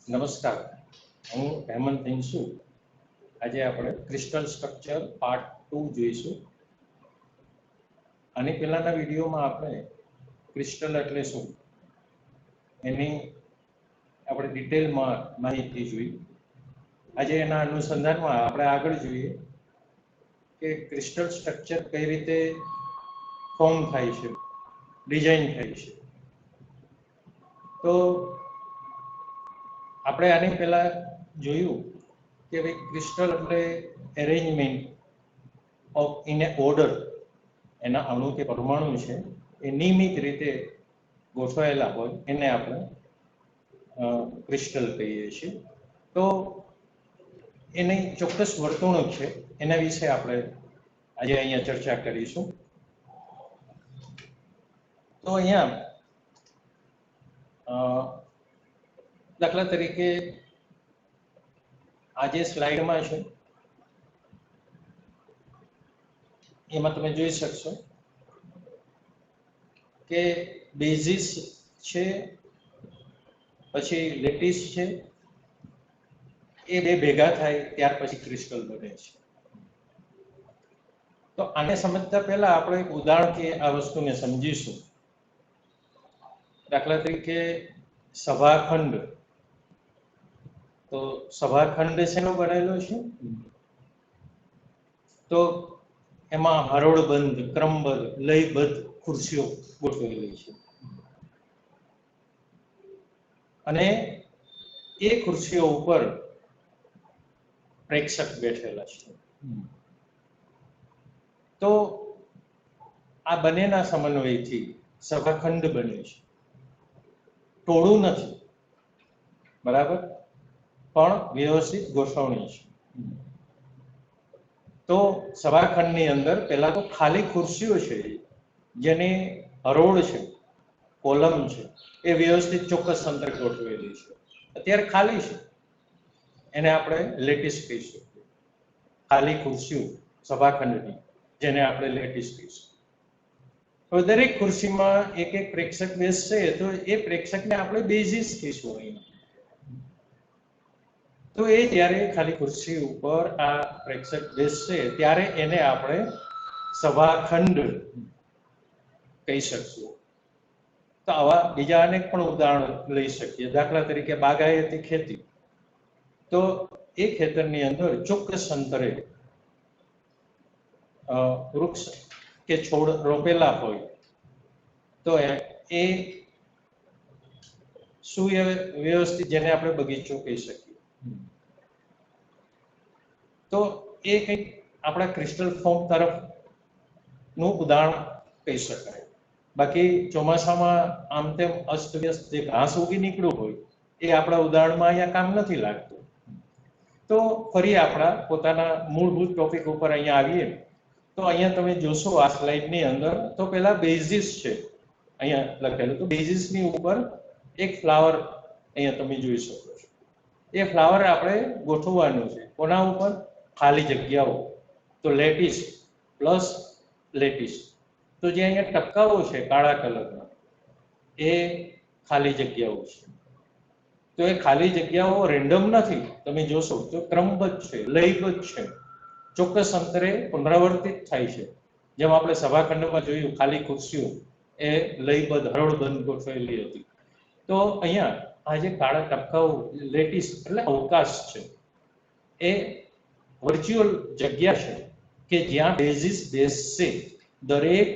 નમસ્કાર, હું હેમંત હિંસુ. આજે આપણે ક્રિસ્ટલ સ્ટ્રક્ચર પાર્ટ 2 જોઈશું. આની પહેલાના વિડીયોમાં આપણે ક્રિસ્ટલ એટલે શું એની આપણે ડિટેલમાં માહિતી જોઈ. આજે એના અનુસંધાનમાં આપણે આગળ જોઈએ કે ક્રિસ્ટલ સ્ટ્રક્ચર કઈ રીતે ફોર્મ થાય છે, ડિઝાઇન થાય છે. તો આપણે આની પહેલા જોયું કે ભાઈ ક્રિસ્ટલ એટલે arrangement of in A order. એના અણુ કે પરમાણુ છે એ નિયમિત રીતે ગોઠવાયેલા હોય એને આપણે ક્રિસ્ટલ કહીએ છીએ. તો એની ચોક્કસ વર્તણૂક છે, એના વિશે આપણે આજે અહીંયા ચર્ચા કરીશું. તો અહીંયા દાખલા તરીકે આ જે સ્લાઇડમાં છે એમાં તમે જોઈ શકશો કે બેઝિસ છે, પછી લેટિસ છે, એ બે ભેગા થાય ત્યાર પછી ક્રિસ્ટલ બને છે. તો આને સમજતા પહેલા આપણે એક ઉદાહરણથી આ વસ્તુને સમજીશું. દાખલા તરીકે સભાખંડ. તો સભાખંડ શેનો બનેલો છે? તો એમાં હરોળબંધ, ક્રમબદ્ધ, લયબદ્ધ ખુરશીઓ ગોઠવેલી છે અને એ ખુરશીઓ ઉપર પ્રેક્ષક બેઠેલા છે. તો આ બંનેના સમન્વયથી સભાખંડ બને છે. ટોળું નથી, બરાબર, પણ વ્યવસ્થિત ગોઠવણી છે. તો સભાખંડની અંદર પહેલા તો ખાલી ખુરશીઓ છે, જેની હરોળ છે, કોલમ છે, એ વ્યવસ્થિત ચોક્કસ અંતરે ગોઠવેલી છે. અત્યારે ખાલી છે, એને આપણે લેટિસ કહીશું. ખાલી ખુરશીઓ સભાખંડની, જેને આપણે લેટિસ કહીશું. તો દરેક ખુરશીમાં એક એક પ્રેક્ષક બેસશે, તો એ પ્રેક્ષકને આપણે બેઝિસ કહીશું અહીંયા. તો એ જ્યારે ખાલી ખુરશી ઉપર આ પ્રેક્ષક બેસશે ત્યારે એને આપણે સભાખંડ કહી શકશું. તો આવા બીજા અનેક પણ ઉદાહરણ લઈ શકીએ. દાખલા તરીકે બાગાયતી ખેતી. તો એ ખેતરની અંદર ચોક્કસ અંતરે વૃક્ષ કે છોડ રોપેલા હોય તો એ સુવ્યવસ્થિત, જેને આપણે બગીચો કહી શકીએ. તો એ કંઈક આપણા ક્રિસ્ટલ ફોર્મ તરફનું ઉદાહરણ કહી શકાય. બાકી ચોમાસામાં આમ તેમ અસ્તવ્યસ્ત જે ઘાસ ઉગી નીકળ્યું હોય એ આપણા ઉદાહરણમાં અહીંયા કામ નથી લાગતું. તો ફરી આપણા પોતાના મૂળભૂત ટોપિક ઉપર અહીંયા આવીએ તો અહીંયા તમે જોશો આ સ્લાઇડની અંદર, તો પેલા બેઝિસ છે અહીંયા લખેલું. તો બેઝિસની ઉપર એક ફ્લાવર અહીંયા તમે જોઈ શકો છો. એ ફ્લાવર આપણે ગોઠવવાનું છે કોના ઉપર? ખાલી જગ્યાઓ. તો લેટિસ પ્લસ લેટિસ. તો જે અહીંયા ટપકાઓ છે કાળા કલરના, એ ખાલી જગ્યાઓ છે. તો એ ખાલી જગ્યાઓ રેન્ડમ નથી, તમે જોશો તો ક્રમબદ્ધ છે, લયબદ્ધ છે, ચોક્કસ અંતરે પુનરાવર્તિત થાય છે. જેમ આપણે સભાખંડમાં જોયું, ખાલી ખુરશીઓ એ લયબદ્ધ હરોળબંધ ગોઠવેલી હતી. તો અહીંયા આ જે કાળા ટપકાઓ લેટિસ એટલે અવકાશ છે, એ વર્ચ્યુઅલ જગ્યા છે કે જ્યાં બેઝિસ બેસશે. દરેક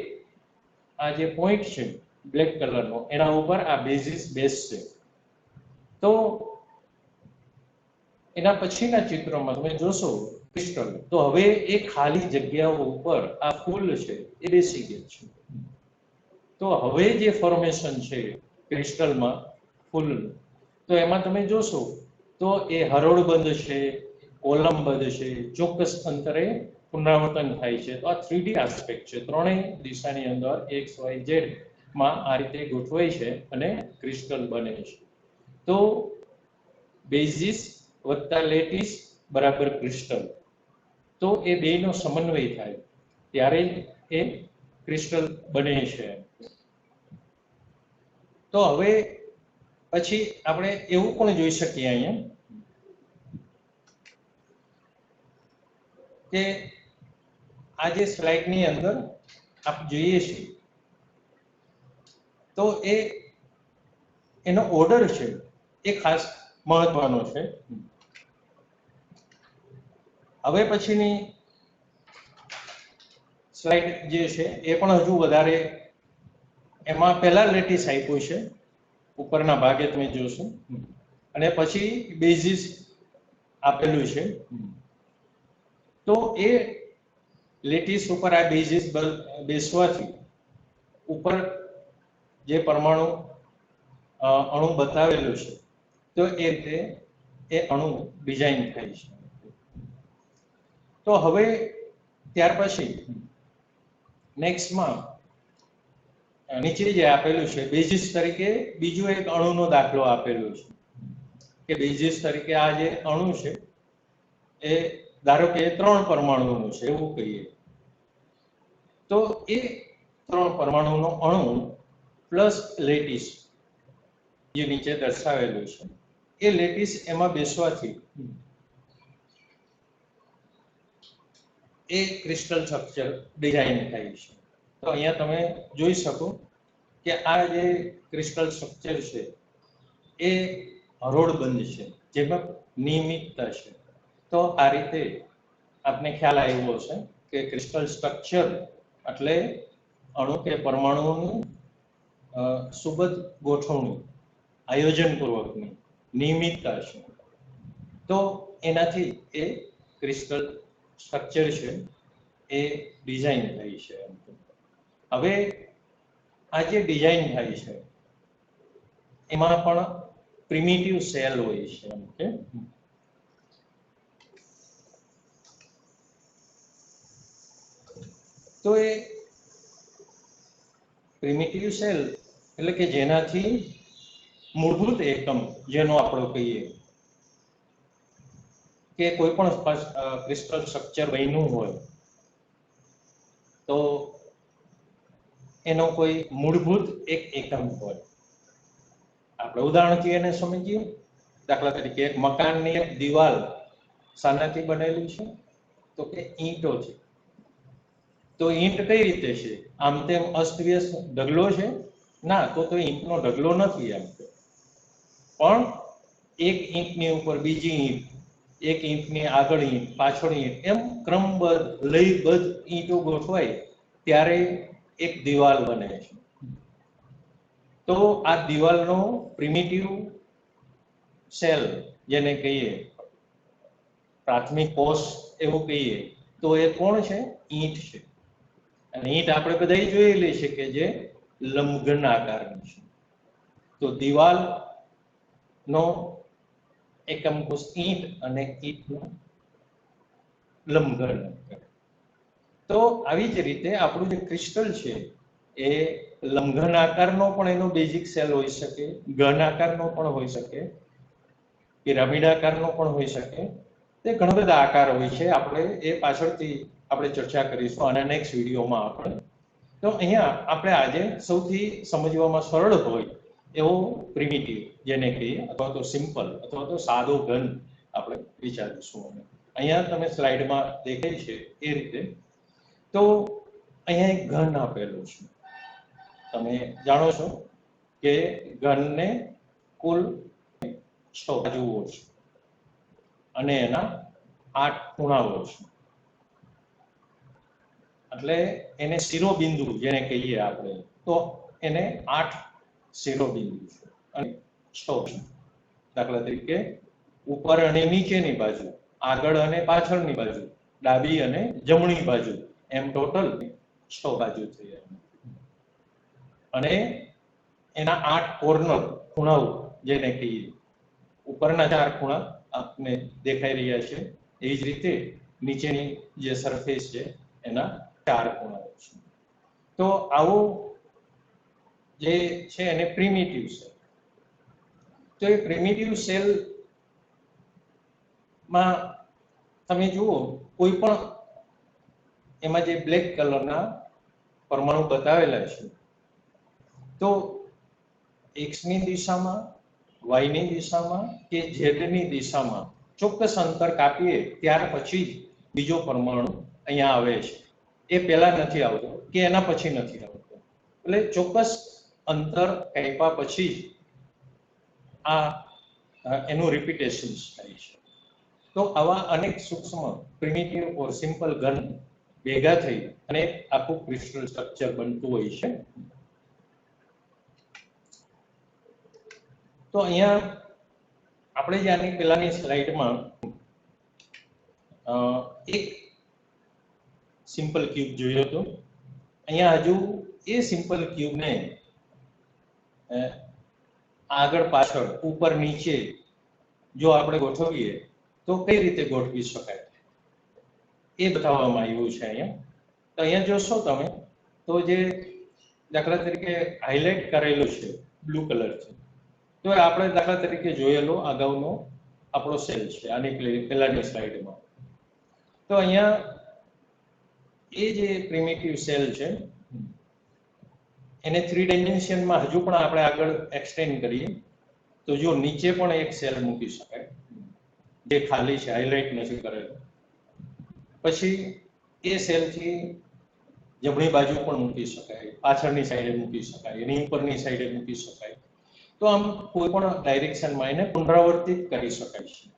આ જે પોઈન્ટ છે બ્લેક કલરનો, એના ઉપર આ બેઝિસ બેસશે. તો એના પછીના ચિત્રોમાં તમે જોશો ક્રિસ્ટલ. તો હવે એ ખાલી જગ્યાઓ ઉપર આ ફૂલ છે એ બેસી ગયા છે. તો હવે જે ફોર્મેશન છે ક્રિસ્ટલમાં ફૂલનું, તો એમાં તમે જોશો તો એ હરોળબંધ છે, કોલમબદ્ધ છે, ચોક્કસ અંતરે પુનરાવર્તન થાય છે. તો આ 3D આસ્પેક્ટ છે, ત્રણેય દિશાની અંદર એક્સ વાય ઝેડ માં આ રીતે ગોઠવાય છે અને ક્રિસ્ટલ બને છે. તો બેઝિસ વત્તા લેટિસ બરાબર ક્રિસ્ટલ. તો એ બેનો સમન્વય થાય ત્યારે એ ક્રિસ્ટલ બને છે. તો હવે પછી આપણે એવું પણ જોઈ શકીએ અહીંયા કે આ જે સ્લાઇડની અંદર આપ જોઈએ છીએ તો એનો ઓર્ડર છે એ ખાસ મહત્વનો છે. હવે પછીની સ્લાઇડ જે છે એ પણ હજુ વધારે, એમાં પહેલા લેટિસ આપ્યું છે ઉપરના ભાગે તમે જોશો, અને પછી બેઝિસ આપેલું છે. તો એ લેટિસ ઉપર આ બેઝિસ બેસવાથી ઉપર જે પરમાણુ અણુ બતાવેલું છે તો એ રીતે એ અણુ ડિઝાઇન થાય છે. તો હવે ત્યાર પછી નેક્સ્ટમાં નીચે જે આપેલું છે બેઝિસ તરીકે બીજો એક અણુનો દાખલો આપેલો છે કે બેઝિસ તરીકે આ જે અણુ છે એ ધારો કે 3 પરમાણુનું છે એવું કહીએ, તો એ 3 પરમાણુનો અણુ પ્લસ લેટિસ જે નીચે દર્શાવેલું છે એ લેટિસ એમાં બેસવાથી એ ક્રિસ્ટલ સ્ટ્રક્ચર ડિઝાઇન થાય છે. તો અહીંયા તમે જોઈ શકો કે આ જે ક્રિસ્ટલ સ્ટ્રક્ચર છે એ હરોળબંધ છે, જેમાં નિયમિતતા છે. તો આ રીતે આપને ખ્યાલ આવ્યો છે કે ક્રિસ્ટલ સ્ટ્રક્ચર એટલે અણુ કે પરમાણુઓનું સુબદ્ધ ગોઠવણી, આયોજનપૂર્વકની નિયમિતતા છે. તો એનાથી એ ક્રિસ્ટલ સ્ટ્રક્ચર છે એ ડિઝાઇન થઈ છે. હવે આ જે ડિઝાઇન થાય છે એમાં પણ પ્રિમિટિવ સેલ હોય છે. તો એ પ્રિમિટિવ સેલ એટલે કે જેનાથી મૂળભૂત એકમ જેનો આપણે કહીએ કે કોઈ પણ ક્રિસ્ટલ સ્ટ્રક્ચર બન્યું હોય તો એનો કોઈ મૂળભૂત એક એકમ હોય. આપણે ઉદાહરણથી એને સમજીએ. દાખલા તરીકે એક મકાનની એક દિવાલ શાનાથી બનેલી છે? તો કે ઈંટોથી. તો ઈંટ કઈ રીતે છે? આમ તેમ અસ્તવ્યસ્ત ઢગલો છે? ના, તો ઈંટનો ઢગલો નથી. એમ પણ એક ઈંટની ઉપર બીજી ઈંટ, એક ઈંટની આગળ ઈંટ, પાછળ ઈંટ, એમ ક્રમબદ્ધ લયબદ્ધ ઈંટો ગોઠવાય ત્યારે એક દિવાલ બને છે. તો આ દિવાલનો પ્રિમિટિવ સેલ જેને કહીએ, પ્રાથમિક કોષ એવું કહીએ, તો એ કોણ છે? ઈંટ છે. અને ઈંટ આપણે બધા જોયેલી છે કે જે લંબઘન આકારની છે. તો દિવાલ નો એકમ કોષ ઈંટ અને ઈંટનો લંબઘન. તો આવી જ રીતે આપણું જે ક્રિસ્ટલ છે એ લંબઘન આકારનો પણ એનો બેઝિક સેલ હોઈ શકે, ઘન આકારનો પણ હોઈ શકે, પિરામિડ આકારનો પણ હોઈ શકે. તે ઘણા બધા આકાર હોય છે. આપણે એ પાછળથી આપણે ચર્ચા કરીશું આના નેક્સ્ટ વિડીયોમાં આપણે. તો અહીંયા આપણે આજે સૌથી સમજવામાં સરળ હોય એવો પ્રિમિટિવ જેને કહીએ, અથવા તો સિમ્પલ અથવા તો સાદો ઘન આપણે વિચારીશું. અહીંયા તમે સ્લાઇડમાં દેખાય છે એ રીતે. તો અહીંયા એક ઘન આપેલું છે. તમે જાણો છો કે ઘનને કુલ 6 બાજુઓ છે અને એના 8 ખૂણાઓ છે. એટલે એને શિરોબિંદુ જેને કહીએ આપણે, તો એને 8 શિરોબિંદુ છે અને 6 છે. દાખલા તરીકે ઉપર અને નીચેની બાજુ, આગળ અને પાછળની બાજુ, ડાબી અને જમણી બાજુ, એમ ટોટલ 6 બાજુ થઈ. અને એના 8 કોર્નર, ખૂણાઓ જેને કહીએ, ઉપરના 4 ખૂણા આપને દેખાઈ રહ્યા છે. એ જ રીતે નીચેની જે સરફેસ છે એના 4 ખૂણાઓ છે. તો આવો જે છે એને પ્રિમિટિવ સેલ. તો એ પ્રિમિટિવ સેલ માં તમે જુઓ, કોઈ પણ એમાં જે બ્લેક કલરના પરમાણુ બતાવેલા છે, તો એક્સની દિશામાં y ની દિશામાં કે z ની દિશામાં ચોક્કસ અંતર કાપીએ ત્યાર પછી જ બીજો પરમાણુ અહીંયા આવે છે. એ પહેલા નથી આવતો કે એના પછી નથી આવતો. એટલે ચોક્કસ અંતર કાપ્યા પછી જ આ એનું રિપીટેશન થાય છે. તો આવા અનેક સૂક્ષ્મ પ્રિમિટિવ ઓર સિમ્પલ ઘન ભેગા થઈ અને આખું ક્રિસ્ટલ સ્ટ્રક્ચર બનતું હોય છે. તો અહીંયા આપણે જે આની પહેલાની સ્લાઇડમાં એક સિમ્પલ ક્યુબ જોયો હતો. અહીંયા હજુ એ સિમ્પલ ક્યુબને આગળ પાછળ ઉપર નીચે જો આપણે ગોઠવીએ તો કઈ રીતે ગોઠવી શકાય એ બતાવવામાં આવ્યું છે અહીંયા. તો અહીંયા જોશો તમે તો જે દાખલા તરીકે હાઇલાઇટ કરેલું છે બ્લુ કલર છે, તો આપણે દાખલા તરીકે જોયેલો અગાઉનો આપણો સેલ છે આની પહેલાની સ્લાઇડમાં. તો અહીંયા એ જે પ્રિમિટિવ સેલ છે એને 3 ડાયમેન્શનમાં હજુ પણ આપણે આગળ એક્સટેન્ડ કરીએ તો જો નીચે પણ એક સેલ મૂકી શકાય જે ખાલી છે, હાઇલાઇટ નથી કરેલો. પછી એ સેલથી જમણી બાજુ પણ મૂકી શકાય, પાછળની સાઈડે મૂકી શકાય, એની ઉપરની સાઈડે મૂકી શકાય. તો આમ કોઈ પણ ડાયરેક્શનમાં એને પુનરાવર્તિત કરી શકાય છે.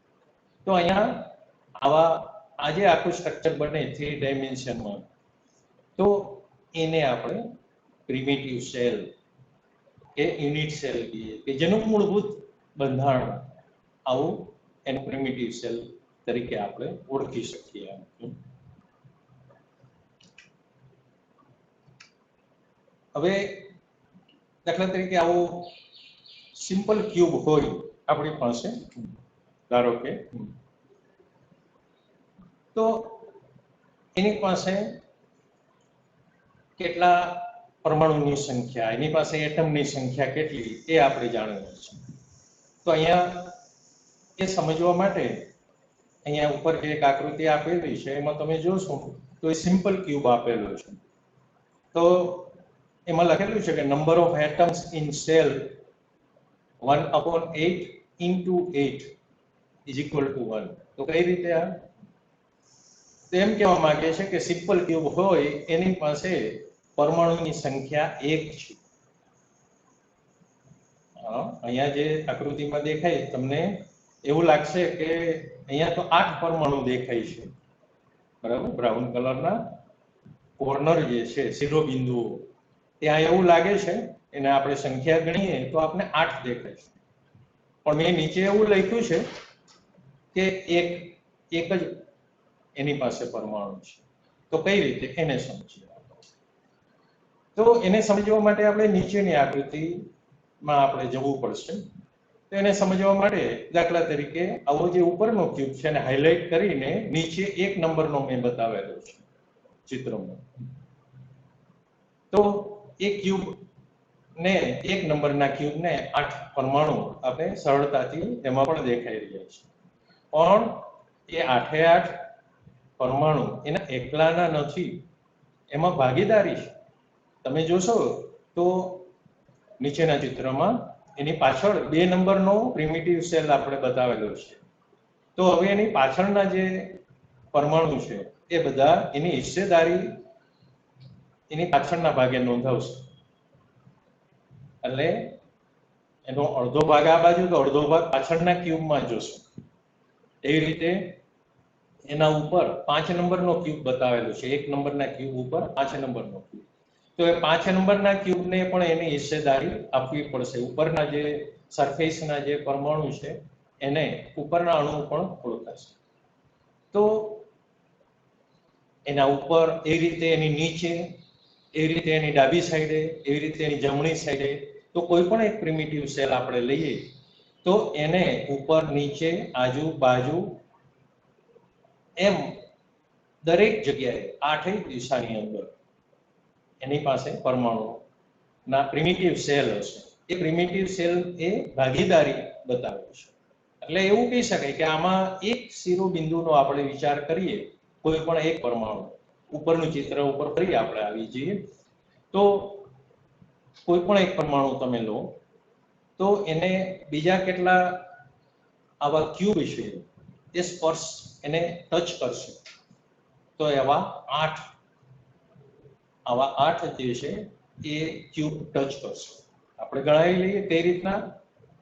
તો અહીંયા આવા આજે આખું સ્ટ્રક્ચર બને 3 ડાયમેન્શનમાં તો એને આપણે પ્રિમિટિવ સેલ કે યુનિટ સેલ કહીએ કે જેનું મૂળભૂત બંધારણ આવું એનું પ્રિમિટિવ સેલ તરીકે આપણે ઓળખી શકીએ. હવે દાખલા તરીકે આવો સિમ્પલ ક્યુબ હોય આપણી પાસે, ધારો કે, તો એની પાસે કેટલા પરમાણુની સંખ્યા, એની પાસે એટમની સંખ્યા કેટલી એ આપણે જાણવું છે. તો અહીંયા એ સમજવા માટે અહીંયા ઉપર જે એક આકૃતિ આપેલી છે એમાં તમે જોશો તો એ સિમ્પલ ક્યુબ આપેલો છે. તો એમાં લખેલું છે કે number of atoms in cell 1/8 into 8 is equal to 1. તો કઈ રીતે આ? એમ કહેવા માંગે છે કે સિમ્પલ ક્યુબ હોય એની પાસે પરમાણુની સંખ્યા 1 છે. અહીંયા જે આકૃતિમાં દેખાય તમને એવું લાગશે કે અહીંયા તો 8 પરમાણુ દેખાય છે, બરાબર? બ્રાઉન કલરના કોર્નર જે છે શિરોબિંદુઓ ત્યાં એવું લાગે છે, એને આપણે સંખ્યા ગણીએ તો આપણે 8 દેખાય છે. પણ મેં નીચે એવું લખ્યું છે કે એક જ એની પાસે પરમાણુ છે. તો કઈ રીતે એને સમજીએ? તો એને સમજવા માટે આપણે નીચેની આકૃતિમાં આપણે જવું પડશે. તો એને સમજવા માટે દાખલા તરીકે આવો જે ઉપરનો ક્યુબ છે એને હાઇલાઇટ કરીને નીચે 1 નંબરનો મેં બતાવેલો છે ચિત્રમાં. તો એ ક્યુબ ને 1 નંબરના ક્યુબને 8 પરમાણુ આપણે સરળતાથી એમાં પણ દેખાઈ રહ્યા છે. પણ એ 8 પરમાણુ એના એકલાના નથી, એમાં ભાગીદારી છે. તમે જોશો તો નીચેના ચિત્રમાં એની પાછળ 2 નંબરનો પ્રિમિટિવ સેલ આપણે બતાવેલો છે. તો હવે એની પાછળના જે પરમાણુ છે એ બધા એની હિસ્સેદારી એની પાછળના ભાગે નોંધાવશે. એટલે એનો અડધો ભાગ આ બાજુ તો અડધો ભાગ પાછળના ક્યુબમાં જોશો. એવી રીતે એના ઉપર 5 નંબરનો ક્યુબ બતાવેલો છે, 1 નંબરના ક્યુબ ઉપર 5 નંબરનો ક્યુબ. તો એ 5 નંબરના ક્યુબને પણ એની હિસ્સેદારી આપવી પડશે. ઉપરના જે સરફેસના જે પરમાણુ છે એને ઉપરના અણુ પણ ઓળખાશે. તો એના ઉપર એ રીતે એની નીચે, એવી રીતે એની ડાબી સાઈડે, એવી રીતે એની જમણી સાઈડે. તો કોઈ પણ એક પ્રિમિટિવ સેલ આપણે લઈએ તો એને ઉપર નીચે આજુબાજુ એમ દરેક જગ્યાએ 8 દિશાની અંદર એની પાસે પરમાણુના પ્રિમિટિવ સેલ હશે. એ પ્રિમિટિવ સેલ એ ભાગીદારી બતાવે છે. એટલે એવું કહી શકાય કે આમાં એક શિરોબિંદુનો આપણે વિચાર કરીએ, કોઈ પણ એક પરમાણુ, ઉપરનું ચિત્ર ઉપર ફરી આપણે આવી જઈએ તો કોઈ પણ એક પરમાણુ તમે લો તો એને બીજા કેટલા આવા ક્યુબ છે એ સ્પર્શ એને ટચ કરશે, તો એવા 8 જે છે એ ક્યુબ ટચ કરશે. આપણે ગણાવી લઈએ તે રીતના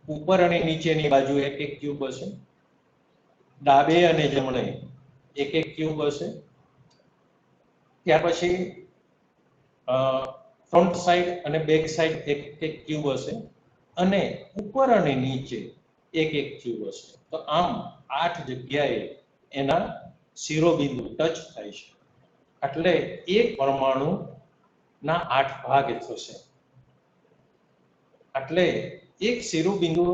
ઉપર અને નીચેની બાજુ એક એક ક્યુબ હશે, ડાબે અને જમણે એક એક ક્યુબ હશે, ત્યાર પછી ફ્રન્ટ સાઈડ અને બેક સાઈડ એક એક ક્યુબ હશે, અને ઉપર અને નીચે એક એક ક્યુબ હશે. તો આમ 8 જગ્યાએ એના શિરોબિંદુ ટચ થાય છે, એટલે એક પરમાણુ ના 8 ભાગ થશે. એટલે એક શિરોબિંદુ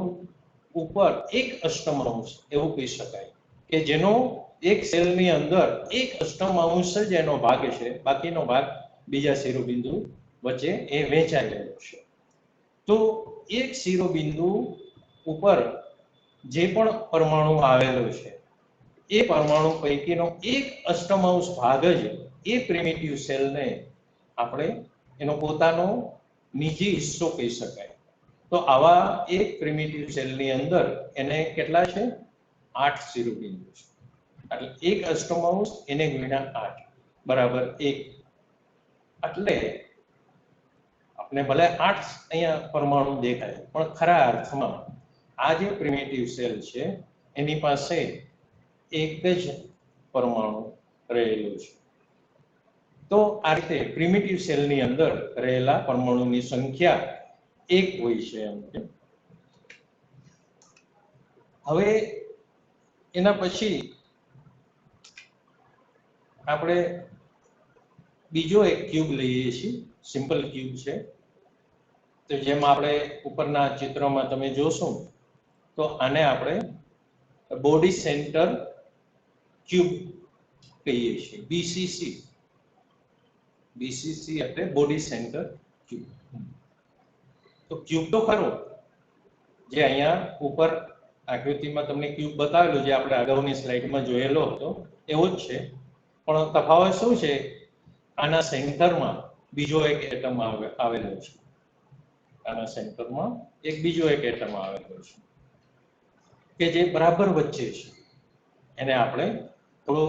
ઉપર એક અષ્ટમાંશ એવું કહી શકાય કે જેનો એક સેલની અંદર એક અષ્ટમાંશ જ એનો ભાગ છે, બાકીનો ભાગ બીજા શિરોબિંદુ વચ્ચે એ વહેંચાયેલો છે. તો એક શિરોબિંદુ ઉપર જે પણ પરમાણુ આવેલો છે એ પરમાણુ પૈકીનો એક અષ્ટમાંશ ભાગ જ એ પ્રિમિટિવ સેલને આપણે એનો પોતાનો નિજી હિસ્સો કહી શકાય. તો આવા એક પ્રિમિટિવ સેલની અંદર એને કેટલા છે? 8 શિરોબિંદુ છે. એટલે એક અષ્ટમાંશ એને ગુણ્યા 8 બરાબર 1. એટલે આપણે ભલે 8 અહીંયા પરમાણુ દેખાય, પણ ખરા અર્થમાં આ જે પ્રિમિટિવ સેલ છે એની પાસે એક જ પરમાણુ રહેલો છે. તો આ રીતે પ્રિમિટિવ સેલની અંદર રહેલા પરમાણુની સંખ્યા 1 હોય છે એમ. હવે એના પછી આપણે બીજો એક ક્યુબ લઈએ છીએ, સિમ્પલ ક્યુબ છે. તો જેમ આપણે ઉપરના ચિત્રમાં તમે જોશો તો આને આપણે બોડી સેન્ટર ક્યુબ કહીએ છીએ, બીસીસી એટલે બોડી સેન્ટર ક્યુબ. તો ક્યુબ તો ખરો, જે અહીંયા ઉપર આકૃતિમાં તમને ક્યુબ બતાવેલો, જે આપણે અગાઉની સ્લાઇડમાં જોયેલો હતો એવો જ છે, પણ તફાવત શું છે? આના સેન્ટરમાં બીજો એક એટમ આવેલો છે. આના સેન્ટરમાં એક બીજો એક એટમ આવેલો છે કે જે બરાબર વચ્ચે છે. એને આપણે થોડો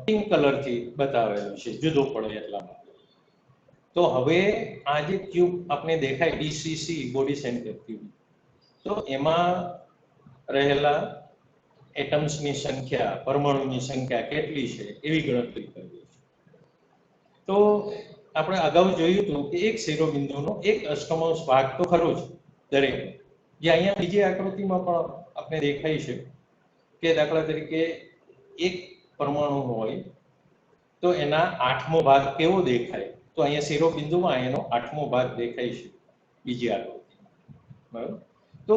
પિંક કલરથી બતાવેલો છે, જુદો પડે એટલા માટે. તો હવે આ જે ક્યુબ આપણે દેખાય બીસીસી બોડી સેન્ટર ક્યુબ, તો એમાં રહેલા એટમ્સની સંખ્યા, પરમાણુની સંખ્યા કેટલી છે એવી ગણતરી કરીએ છીએ. તો આપણે અગાઉ જોયું હતું કે એક શિરોબિંદુનો એક અષ્ટમાંશ ભાગ તો ખરો જ દરેક, જે અહીંયા બીજી આકૃતિમાં પણ આપણે દેખાય છે કે દાખલા તરીકે એક પરમાણુ હોય તો એના 8મો ભાગ કેવો દેખાય? તો અહીંયા શિરોબિંદુમાં એનો 8મો ભાગ દેખાય છે બીજી આકૃતિમાં, બરાબર? તો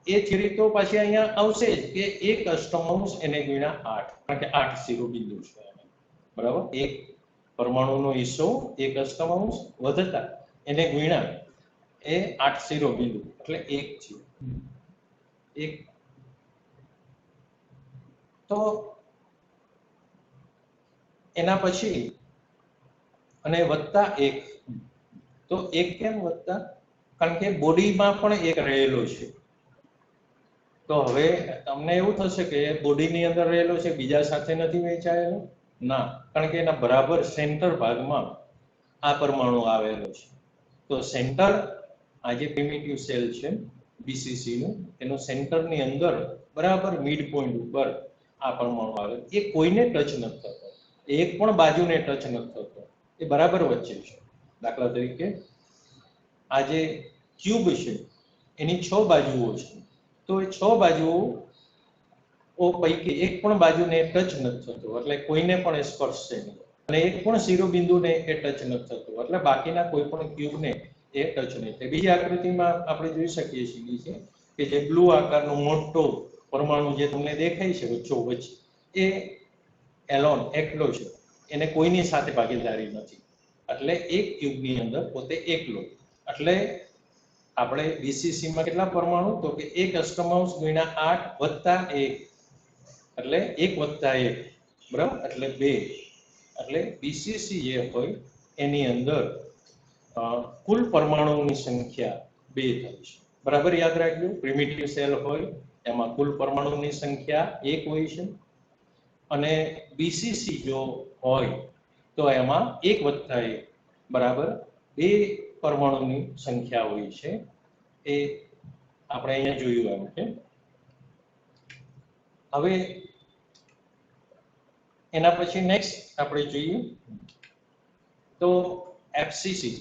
એ થિયરી તો પાછી અહીંયા આવશે જ કે એક અષ્ટમાંશ એને ગુણ્યા 8, કારણ કે 8 શિરોબિંદુ છે, બરાબર? એક પરમાણુનો હિસ્સો એક અષ્ટમાંશ વધતા એને ગુણ્યા એ 8 શિરોબિંદુ એટલે 1 છે. 1 તો એના પછી અને વત્તા 1. તો 1 કેમ વત્તા? કારણ કે બોડીમાં પણ એક રહેલો છે. તો હવે તમને એવું થશે કે બોડીની અંદર રહેલો છે, બીજા સાથે નથી વહેંચાયેલો? ના, કારણ કે એના બરાબર સેન્ટર ભાગમાં આ પરમાણુ આવેલો છે. તો સેન્ટર, આ જે પ્રિમિટિવ સેલ છે બીસીસી નું, એનું સેન્ટરની અંદર બરાબર મિડ પોઈન્ટ ઉપર આ પરમાણુ આવે, એ કોઈને ટચ નથી થતો, એક પણ બાજુને ટચ નથી થતો, એ બરાબર વચ્ચે છે. દાખલા તરીકે આ જે ક્યુબ છે એની 6 બાજુઓ છે, તો એ 6 બાજુઓ પૈકી એક પણ બાજુને ટચ નથી થતો, એટલે કોઈને પણ સ્પર્શશે નહીં, અને એક પણ શિરોબિંદુને એ ટચ નથી થતો, એટલે બાકીના કોઈ પણ ક્યુબને એ ટચ નહીં થાય. બીજી આકૃતિમાં આપણે જોઈ શકીએ છીએ કે જે બ્લુ આકારનો મોટો પરમાણુ જે તમને દેખાય છે વચ્ચોવચ્ચ, એ એલોન એકલો છે, એને કોઈની સાથે ભાગીદારી નથી, એટલે એક ક્યુબની અંદર પોતે એકલો. એટલે આપણે બીસીસીમાં કેટલા પરમાણુ? તો કે એક અષ્ટમાંશ ગુણ્યા 8 વત્તા 1, એટલે 1 વત્તા 1, બરાબર? એટલે 2. એટલે બીસીસી જે હોય એની અંદર કુલ પરમાણુની સંખ્યા 2 થાય છે. બરાબર યાદ રાખજો, પ્રિમિટિવ સેલ હોય એમાં કુલ પરમાણુની સંખ્યા 1 હોય છે, અને બીસીસી જો હોય તો એમાં 1 + 1 બરાબર 2 પરમાણુની સંખ્યા હોય છે. એ આપણે અહીંયા જોયું એમ કે હવે એના પછી નેક્સ્ટ આપણે જોઈએ તો એફસીસી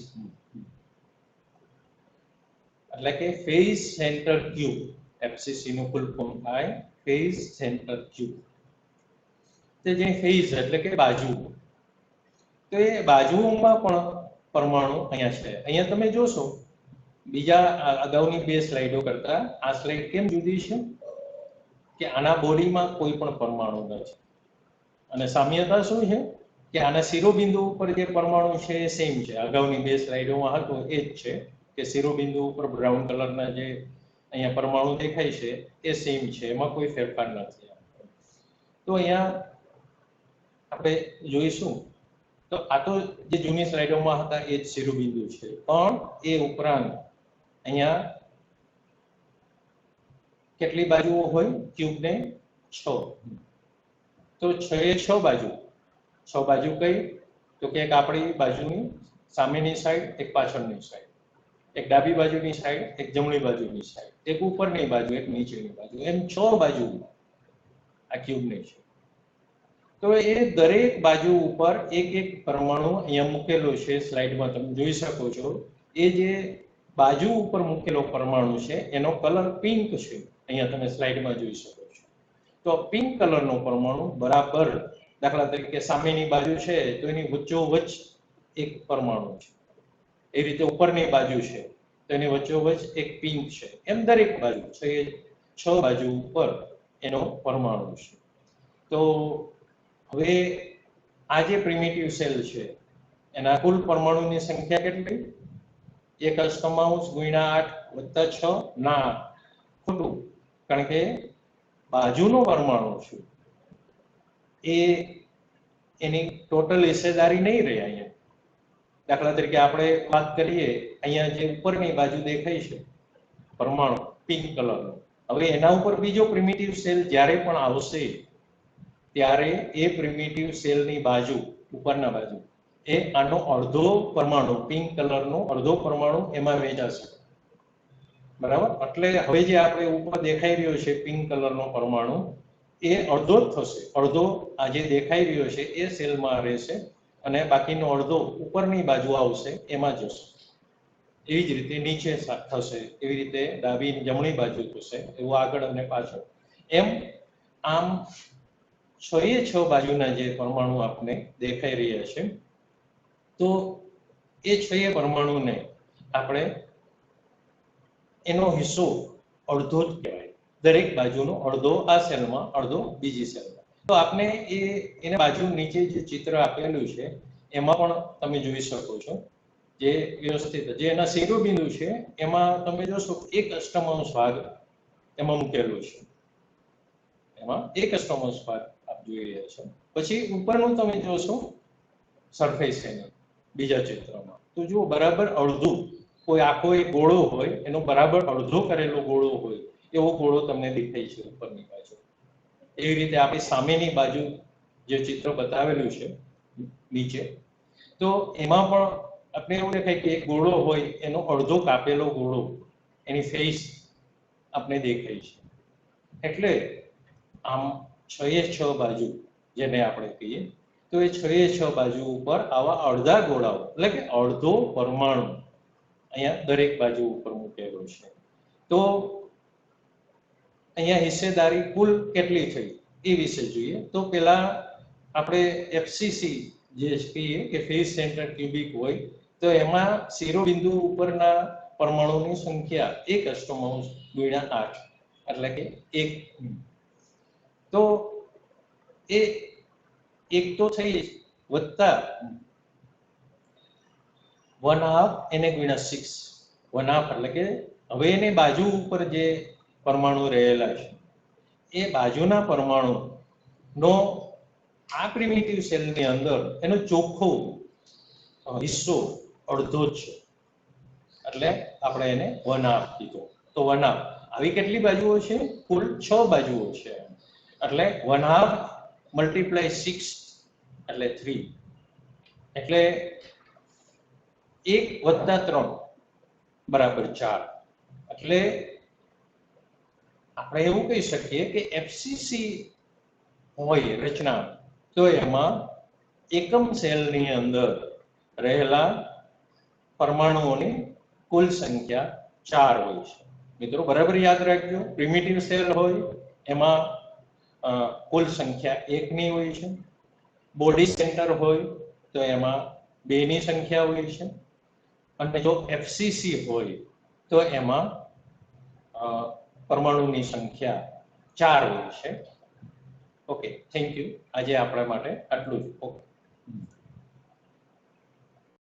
એટલે કે ફેઝ સેન્ટર ક્યુબ. એફસીસી નું ફૂલ ફોર્મ થાય ફેઝ સેન્ટર ક્યુબ. તે જે ફેઝ એટલે કે બાજુ, તો એ બાજુઓમાં પણ પરમાણુ અહીંયા છે. અહીંયા તમે જોશો બીજા અગાઉની 2 સ્લાઇડો કરતા આ સ્લાઇડ કેમ જુદી છે કે આના બોડીમાં કોઈ પણ પરમાણુ નથી, અને સામ્યતા શું છે કે આના શિરોબિંદુ ઉપર જે પરમાણુ છે એ સેમ છે. અગાઉની 2 સ્લાઇડોમાં હતું એ જ છે કે શિરોબિંદુ ઉપર બ્રાઉન કલરના જે અહીંયા પરમાણુ દેખાય છે એ સેમ છે, એમાં કોઈ ફેરફાર નથી. તો અહીંયા આપણે જોઈશું તો આ તો જે જૂની સ્લાઇડોમાં હતા એ જ શિરોબિંદુ છે, પણ એ ઉપરાંત અહીંયા કેટલી બાજુઓ હોય ક્યુબને? 6. તો 6 એ 6 બાજુ. 6 બાજુ કઈ? તો કે એક આપણી બાજુની સામેની સાઈડ, એક પાછળની સાઈડ, એક ડાબી બાજુની સાઈડ, એક જમણી બાજુની સાઈડ, એક ઉપરની બાજુ, એક નીચેની બાજુ, એમ 6 બાજુ આ ક્યુબની છે. તો એ દરેક બાજુ ઉપર એક એક પરમાણુ અહીંયા મૂકેલો છે. સ્લાઇડમાં તમે જોઈ શકો છો એ જે બાજુ ઉપર મૂકેલો પરમાણુ છે એનો કલર પિંક છે. અહીંયા તમે સ્લાઇડમાં જોઈ શકો છો. તો પિંક કલરનો પરમાણુ બરાબર, દાખલા તરીકે સામેની બાજુ છે તો એની વચ્ચોવચ્ચ એક પરમાણુ છે, એ રીતે ઉપરની બાજુ છે તો એની વચ્ચોવચ્ચ એક પિંક છે. એમ દરેક બાજુ છે, 6 બાજુ ઉપર એનો પરમાણુ છે. તો હવે આ જે પ્રિમિટિવ સેલ છે એના કુલ પરમાણુની સંખ્યા કેટલી? 1 * 8 + 6 ના, ખોટું, કારણ કે બાજુનો પરમાણુ છે એ એની ટોટલ હિસ્સેદારી નહીં રહે. અહીંયા દાખલા તરીકે આપણે વાત કરીએ, અહીંયા જે ઉપરની બાજુ દેખાય છે પરમાણુ પિંક કલરનો, હવે એના ઉપર બીજો પ્રિમિટિવ સેલ જ્યારે પણ આવશે ત્યારે એ પ્રિમિટિવ સેલની બાજુ, ઉપરના બાજુ, એ આનો અડધો પરમાણુ પિંક કલરનો અડધો પરમાણુ એમાં વહેંચાશે. બરાબર? એટલે હવે જે આપણે ઉપર દેખાઈ રહ્યો છે પિંક કલરનો પરમાણુ એ અડધો જ થશે. અડધો આ જે દેખાઈ રહ્યો છે એ સેલમાં રહેશે અને બાકીનો અડધો ઉપરની બાજુ આવશે એમાં જશે. એવી જ રીતે નીચે થશે, એવી રીતે ડાબી જમણી બાજુ થશે, એવું આગળ અને પાછળ. એમ આમ 6 એ 6 બાજુના જે પરમાણુ આપણે દેખાઈ રહ્યા છે, તો એ 6 પરમાણુને આપણે એનો હિસ્સો અડધો જ કહેવાય. દરેક બાજુનો અડધો આ સેલમાં, અડધો બીજી સેલમાં. તો આપણે એને બાજુ નીચે જે ચિત્ર આપેલું છે એમાં પણ તમે જોઈ શકો છો જે વ્યવસ્થિત, જે એના શિરોબિંદુ છે એમાં તમે જોશો 1/8 ભાગ એમાં મૂકેલો છે. એમાં 1/8 ભાગ આપ જોઈ રહ્યા છો. પછી ઉપરનું તમે જોશો સરફેસ એની બીજા ચિત્રમાં, તો જુઓ બરાબર અડધું, કોઈ આખો એક ગોળો હોય એનો બરાબર અડધો કરેલો ગોળો હોય એવો ગોળો તમને દેખાય છે ઉપરની બાજુ. એવી રીતે આપણી સામેની બાજુ જે ચિત્ર બતાવેલું છે નીચે, તો એમાં પણ આપણે એવું દેખાય કે એક ગોળો હોય એનો અડધો કાપેલો ગોળો, એની ફેસ આપણે દેખાય છે. એટલે આમ 6 એ 6 બાજુ જેને આપણે કહીએ, તો એ 6 એ 6 બાજુ ઉપર આવા અડધા ગોળાઓ એટલે કે અડધો પરમાણુ અહીંયા દરેક બાજુ ઉપર મૂકેલો છે. તો અહીંયા હિસ્સેદારી કુલ કેટલી થઈ એ વિશે જોઈએ. તો પેલા આપણે એફસીસી જે કહીએ કે ફેઝ સેન્ટર ક્યુબિક હોય, તો એમાં શિરોબિંદુ ઉપરના પરમાણુની સંખ્યા 1/8 × 8 એટલે કે 1. તો એ 1 તો થઈ વત્તા 1/2 એને × 6, 1/2 એટલે કે હવે એને બાજુ ઉપર જે પરમાણુ રહેલા છે એ બાજુના પરમાણુ નો આ પ્રિમિટિવ સેલની અંદર એનો ચોખ્ખો હિસ્સો અડધો જ છે, એટલે આપણે એને 1/2 કીધો. તો 1/2 આવી કેટલી બાજુઓ છે? કુલ 6 બાજુઓ છે. એટલે 1/2 × 6 એટલે 3. એટલે 1 + 3 = 4. એટલે આપણે એવું કહી શકીએ કે એફસીસી હોય રચના તો એમાં એકમ સેલની અંદર રહેલા પરમાણુઓની કુલ સંખ્યા 4 હોય છે. મિત્રો બરાબર યાદ રાખજો, પ્રિમિટિવ સેલ હોય એમાં કુલ સંખ્યા 1 ની હોય છે. બોડી સેન્ટર હોય તો એમાં 2 ની સંખ્યા હોય છે. અને જો એફસીસી હોય તો એમાં પરમાણુની સંખ્યા 4 હોય છે. Okay, thank you. આજે આપણા માટે આટલું જ. ઓકે.